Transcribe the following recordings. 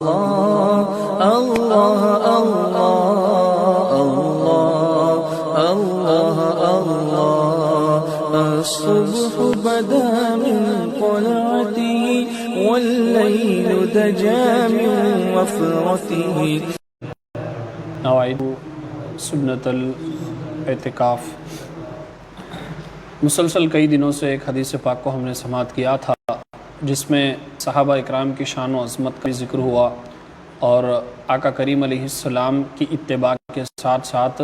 الله الله الله الله الصبح بدا من طلعته والليل دجى من وفرته. نوائد سنت الاعتکاف. مسلسل کئی دنوں سے ایک حدیث پاک کو ہم نے سماعت کیا تھا جس میں صحابہ اکرام کی شان و عظمت کا ذکر ہوا اور آقا کریم علیہ السلام کی اتباع کے ساتھ ساتھ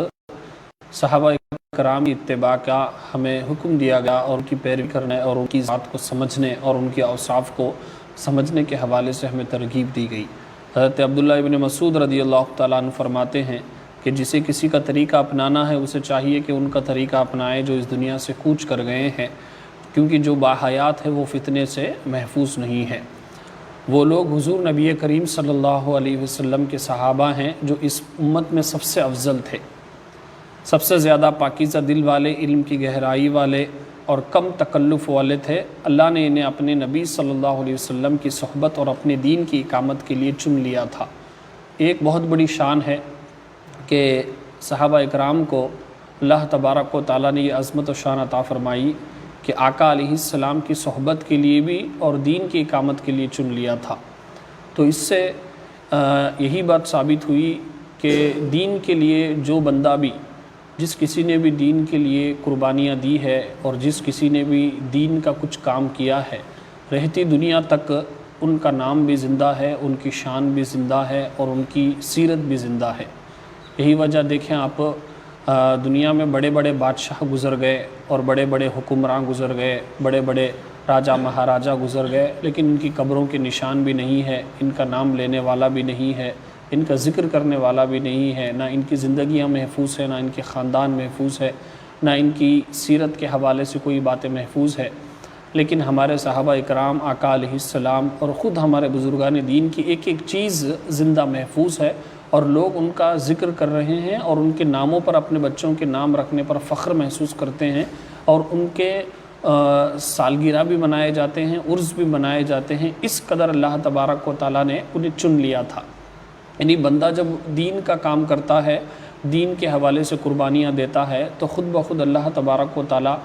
صحابہ اکرام کی اتباع کا ہمیں حکم دیا گیا اور ان کی پیروی کرنے اور ان کی ذات کو سمجھنے اور ان کے اوصاف کو سمجھنے کے حوالے سے ہمیں ترغیب دی گئی. حضرت عبداللہ ابن مسعود رضی اللہ تعالیٰ عنہ فرماتے ہیں کہ جسے کسی کا طریقہ اپنانا ہے اسے چاہیے کہ ان کا طریقہ اپنائے جو اس دنیا سے کوچ کر گئے ہیں، کیونکہ جو باحیات ہے وہ فتنے سے محفوظ نہیں ہے. وہ لوگ حضور نبی کریم صلی اللہ علیہ وسلم کے صحابہ ہیں جو اس امت میں سب سے افضل تھے، سب سے زیادہ پاکیزہ دل والے، علم کی گہرائی والے اور کم تکلف والے تھے. اللہ نے انہیں اپنے نبی صلی اللہ علیہ وسلم کی صحبت اور اپنے دین کی اقامت کے لیے چن لیا تھا. ایک بہت بڑی شان ہے کہ صحابہ اکرام کو اللہ تبارک و تعالیٰ نے یہ عظمت و شان عطا فرمائی کہ آقا علیہ السلام کی صحبت کے لیے بھی اور دین کی اقامت کے لیے چن لیا تھا. تو اس سے یہی بات ثابت ہوئی کہ دین کے لیے جو بندہ بھی، جس کسی نے بھی دین کے لیے قربانیاں دی ہے اور جس کسی نے بھی دین کا کچھ کام کیا ہے، رہتی دنیا تک ان کا نام بھی زندہ ہے، ان کی شان بھی زندہ ہے اور ان کی سیرت بھی زندہ ہے. یہی وجہ دیکھیں آپ، دنیا میں بڑے بڑے بادشاہ گزر گئے اور بڑے بڑے حکمراں گزر گئے، بڑے بڑے راجہ مہاراجہ گزر گئے، لیکن ان کی قبروں کے نشان بھی نہیں ہے، ان کا نام لینے والا بھی نہیں ہے، ان کا ذکر کرنے والا بھی نہیں ہے، نہ ان کی زندگیاں محفوظ ہیں، نہ ان کے خاندان محفوظ ہے، نہ ان کی سیرت کے حوالے سے کوئی باتیں محفوظ ہے. لیکن ہمارے صحابہ اکرام، آقا علیہ السلام اور خود ہمارے بزرگان دین کی ایک ایک چیز زندہ محفوظ ہے اور لوگ ان کا ذکر کر رہے ہیں اور ان کے ناموں پر، اپنے بچوں کے نام رکھنے پر فخر محسوس کرتے ہیں اور ان کے سالگرہ بھی منائے جاتے ہیں، عرس بھی منائے جاتے ہیں. اس قدر اللہ تبارک و تعالیٰ نے انہیں چن لیا تھا. یعنی بندہ جب دین کا کام کرتا ہے، دین کے حوالے سے قربانیاں دیتا ہے تو خود بخود اللہ تبارک و تعالیٰ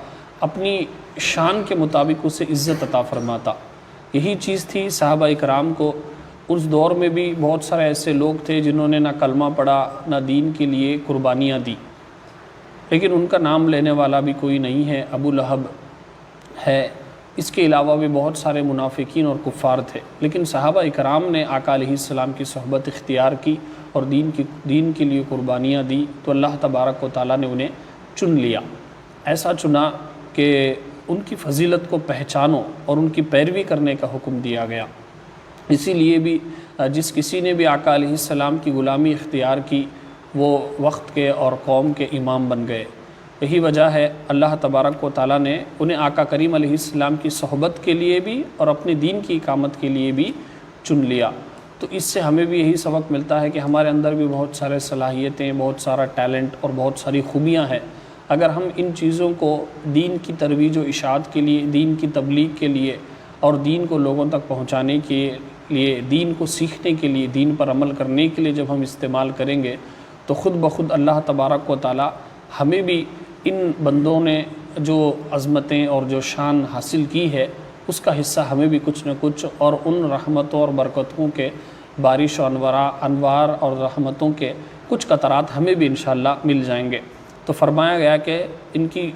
اپنی شان کے مطابق اسے عزت عطا فرماتا. یہی چیز تھی صحابہ اکرام کو. اس دور میں بھی بہت سارے ایسے لوگ تھے جنہوں نے نہ کلمہ پڑھا، نہ دین کے لیے قربانیاں دی، لیکن ان کا نام لینے والا بھی کوئی نہیں ہے. ابو لہب ہے، اس کے علاوہ بھی بہت سارے منافقین اور کفار تھے، لیکن صحابہ اکرام نے آقا علیہ السلام کی صحبت اختیار کی اور دین کے لیے قربانیاں دی تو اللہ تبارک و تعالیٰ نے انہیں چن لیا. ایسا چنا کہ ان کی فضیلت کو پہچانو اور ان کی پیروی کرنے کا حکم دیا گیا. اسی لیے بھی جس کسی نے بھی آقا علیہ السلام کی غلامی اختیار کی وہ وقت کے اور قوم کے امام بن گئے. یہی وجہ ہے اللہ تبارک و تعالیٰ نے انہیں آقا کریم علیہ السلام کی صحبت کے لیے بھی اور اپنے دین کی اقامت کے لیے بھی چن لیا. تو اس سے ہمیں بھی یہی سبق ملتا ہے کہ ہمارے اندر بھی بہت سارے صلاحیتیں، بہت سارا ٹیلنٹ اور بہت ساری خوبیاں ہیں. اگر ہم ان چیزوں کو دین کی ترویج و اشاعت کے لیے، دین کی تبلیغ کے لیے اور دین کو لوگوں تک پہنچانے کے لیے، دین کو سیکھنے کے لیے، دین پر عمل کرنے کے لیے جب ہم استعمال کریں گے تو خود بخود اللہ تبارک و تعالیٰ ہمیں بھی ان بندوں نے جو عظمتیں اور جو شان حاصل کی ہے اس کا حصہ ہمیں بھی کچھ نہ کچھ، اور ان رحمتوں اور برکتوں کے بارش و انوار اور رحمتوں کے کچھ قطرات ہمیں بھی انشاءاللہ مل جائیں گے. تو فرمایا گیا کہ ان کی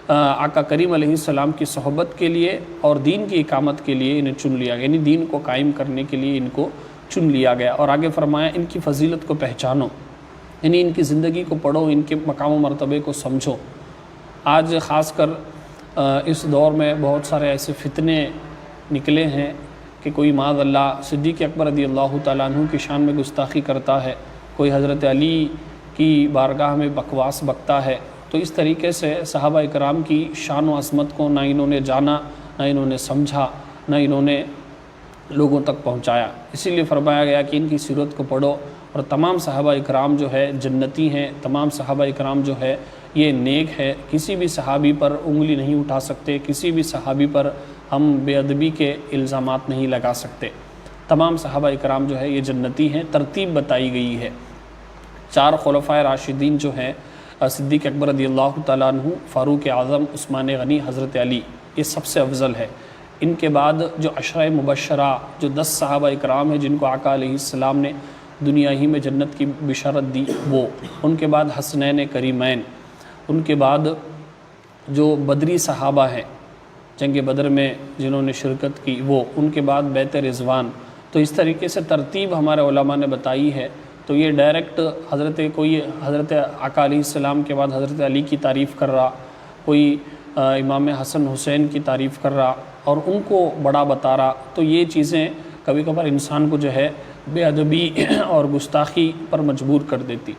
آقا کریم علیہ السلام کی صحبت کے لیے اور دین کی اقامت کے لیے انہیں چن لیا گیا، یعنی دین کو قائم کرنے کے لیے ان کو چن لیا گیا. اور آگے فرمایا ان کی فضیلت کو پہچانو، یعنی ان کی زندگی کو پڑھو، ان کے مقام و مرتبے کو سمجھو. آج خاص کر اس دور میں بہت سارے ایسے فتنے نکلے ہیں کہ کوئی معاذ اللہ صدیق اکبر رضی اللہ تعالیٰ عنہ کی شان میں گستاخی کرتا ہے، کوئی حضرت علی کی بارگاہ میں بکواس بکتا ہے. تو اس طریقے سے صحابہ اکرام کی شان و عظمت کو نہ انہوں نے جانا، نہ انہوں نے سمجھا، نہ انہوں نے لوگوں تک پہنچایا. اسی لیے فرمایا گیا کہ ان کی سیرت کو پڑھو. اور تمام صحابہ اکرام جو ہے جنتی ہیں، تمام صحابہ اکرام جو ہے یہ نیک ہے. کسی بھی صحابی پر انگلی نہیں اٹھا سکتے، کسی بھی صحابی پر ہم بے ادبی کے الزامات نہیں لگا سکتے. تمام صحابہ اکرام جو ہے یہ جنتی ہیں، ترتیب بتائی گئی ہے۔ 4 خلفائے راشدین جو ہیں، صدیق اکبر رضی اللہ تعالیٰ عنہ، فاروق اعظم، عثمان غنی، حضرت علی، یہ سب سے افضل ہے۔ ان کے بعد جو عشرہ مبشرہ، جو 10 صحابہ اکرام ہیں جن کو آقا علیہ السلام نے دنیا ہی میں جنت کی بشارت دی، وہ، ان کے بعد حسنین کریمین، ان کے بعد جو بدری صحابہ ہیں جنگ بدر میں جنہوں نے شرکت کی، وہ، ان کے بعد بیت رضوان۔ تو اس طریقے سے ترتیب ہمارے علماء نے بتائی ہے۔ تو یہ ڈائریکٹ کوئی حضرت آقا علیہ السلام کے بعد حضرت علی کی تعریف کر رہا، کوئی امام حسن حسین کی تعریف کر رہا اور ان کو بڑا بتا رہا، تو یہ چیزیں کبھی کبھار انسان کو جو ہے بے ادبی اور گستاخی پر مجبور کر دیتی۔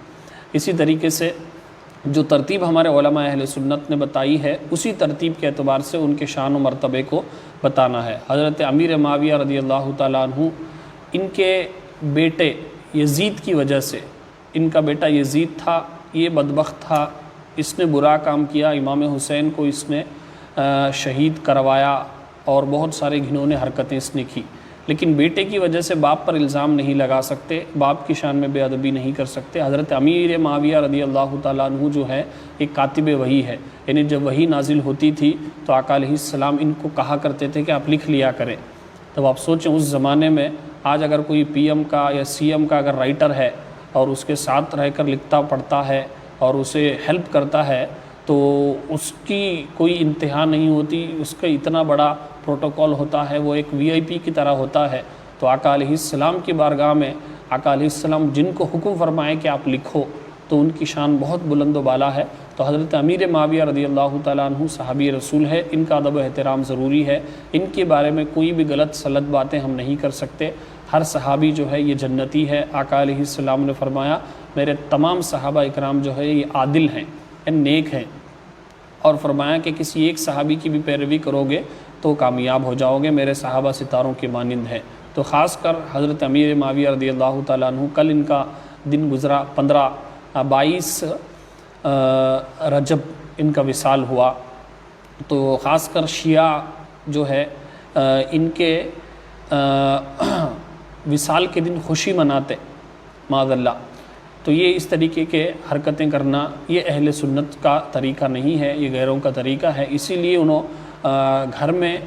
اسی طریقے سے جو ترتیب ہمارے علماء اہل سنت نے بتائی ہے، اسی ترتیب کے اعتبار سے ان کے شان و مرتبے کو بتانا ہے۔ حضرت امیر معاویہ رضی اللہ تعالیٰ عنہ، ان کے بیٹے یزید کی وجہ سے، ان کا بیٹا یزید تھا، یہ بدبخت تھا، اس نے برا کام کیا، امام حسین کو اس نے شہید کروایا اور بہت سارے گھنونے حرکتیں اس نے کی، لیکن بیٹے کی وجہ سے باپ پر الزام نہیں لگا سکتے، باپ کی شان میں بے ادبی نہیں کر سکتے۔ حضرت امیر معاویہ رضی اللہ تعالیٰ عنہ جو ہے ایک کاتب وحی ہے، یعنی جب وحی نازل ہوتی تھی تو آقا علیہ السلام ان کو کہا کرتے تھے کہ آپ لکھ لیا کریں۔ تب آپ سوچیں اس زمانے میں، آج اگر کوئی پی ایم کا یا سی ایم کا اگر رائٹر ہے اور اس کے ساتھ رہ کر لکھتا پڑھتا ہے اور اسے ہیلپ کرتا ہے تو اس کی کوئی انتہا نہیں ہوتی، اس کا اتنا بڑا پروٹوکول ہوتا ہے، وہ ایک وی آئی پی کی طرح ہوتا ہے۔ تو آقا علیہ السلام کی بارگاہ میں آقا علیہ السلام جن کو حکم فرمائے کہ آپ لکھو تو ان کی شان بہت بلند و بالا ہے۔ تو حضرت امیر معاویہ رضی اللہ تعالیٰ عنہ صحابی رسول ہے، ان کا ادب و احترام ضروری ہے، ان کے بارے میں کوئی بھی غلط سلط باتیں ہم نہیں کر سکتے۔ ہر صحابی جو ہے یہ جنتی ہے۔ آقا علیہ السلام نے فرمایا میرے تمام صحابہ اکرام جو ہے یہ عادل ہیں، نیک ہیں، اور فرمایا کہ کسی ایک صحابی کی بھی پیروی کرو گے تو کامیاب ہو جاؤ گے، میرے صحابہ ستاروں کے مانند ہیں۔ تو خاص کر حضرت امیر معاویہ رضی اللہ تعالیٰ عنہ، کل ان کا دن گزرا، 22 رجب ان کا وصال ہوا۔ تو خاص کر شیعہ جو ہے ان کے وصال کے دن خوشی مناتے، معاذ اللہ۔ تو یہ اس طریقے کے حرکتیں کرنا یہ اہل سنت کا طریقہ نہیں ہے، یہ غیروں کا طریقہ ہے۔ اسی لیے انہوں گھر میں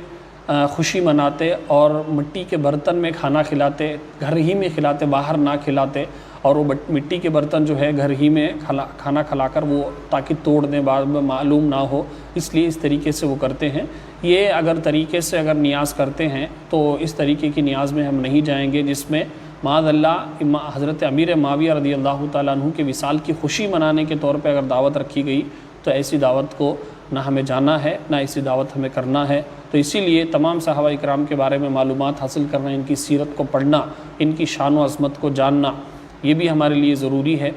خوشی مناتے اور مٹی کے برتن میں کھانا کھلاتے، گھر ہی میں کھلاتے، باہر نہ کھلاتے، اور وہ مٹی کے برتن جو ہے گھر ہی میں کھانا کھلا کر وہ تاکہ توڑ دیں، بعد میں معلوم نہ ہو، اس لیے اس طریقے سے وہ کرتے ہیں۔ یہ اگر طریقے سے اگر نیاز کرتے ہیں تو اس طریقے کی نیاز میں ہم نہیں جائیں گے جس میں معاذ اللہ حضرت امیر معاویہ رضی اللہ تعالیٰ عنہ کے وصال کی خوشی منانے کے طور پہ اگر دعوت رکھی گئی تو ایسی دعوت کو نہ ہمیں جانا ہے، نہ ایسی دعوت ہمیں کرنا ہے۔ تو اسی لیے تمام صحابہ اکرام کے بارے میں معلومات حاصل کرنا، ان کی سیرت کو پڑھنا، ان کی شان و عظمت کو جاننا، یہ بھی ہمارے لیے ضروری ہے،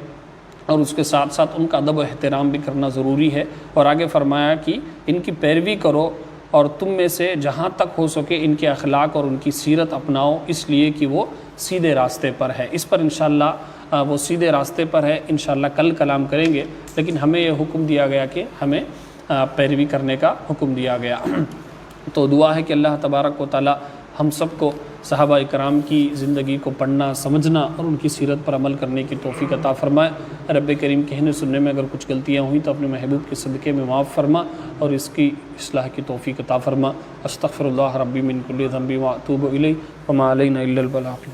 اور اس کے ساتھ ساتھ ان کا ادب و احترام بھی کرنا ضروری ہے۔ اور آگے فرمایا کہ ان کی پیروی کرو اور تم میں سے جہاں تک ہو سکے ان کے اخلاق اور ان کی سیرت اپناؤ، اس لیے کہ وہ سیدھے راستے پر ہے۔ اس پر انشاءاللہ وہ سیدھے راستے پر ہے، انشاءاللہ کل کلام کریں گے، لیکن ہمیں یہ حکم دیا گیا کہ ہمیں پیروی کرنے کا حکم دیا گیا۔ تو دعا ہے کہ اللہ تبارک و تعالی ہم سب کو صحابہ اکرام کی زندگی کو پڑھنا، سمجھنا اور ان کی سیرت پر عمل کرنے کی توفیق عطا فرمائے۔ رب کریم کہنے سننے میں اگر کچھ غلطیاں ہوئیں تو اپنے محبوب کے صدقے میں معاف فرما اور اس کی اصلاح کی توفیق عطا فرما۔ استغفر اللہ ربی من کل ذنب و اتوب الیہ وما علینا الا البلاغ۔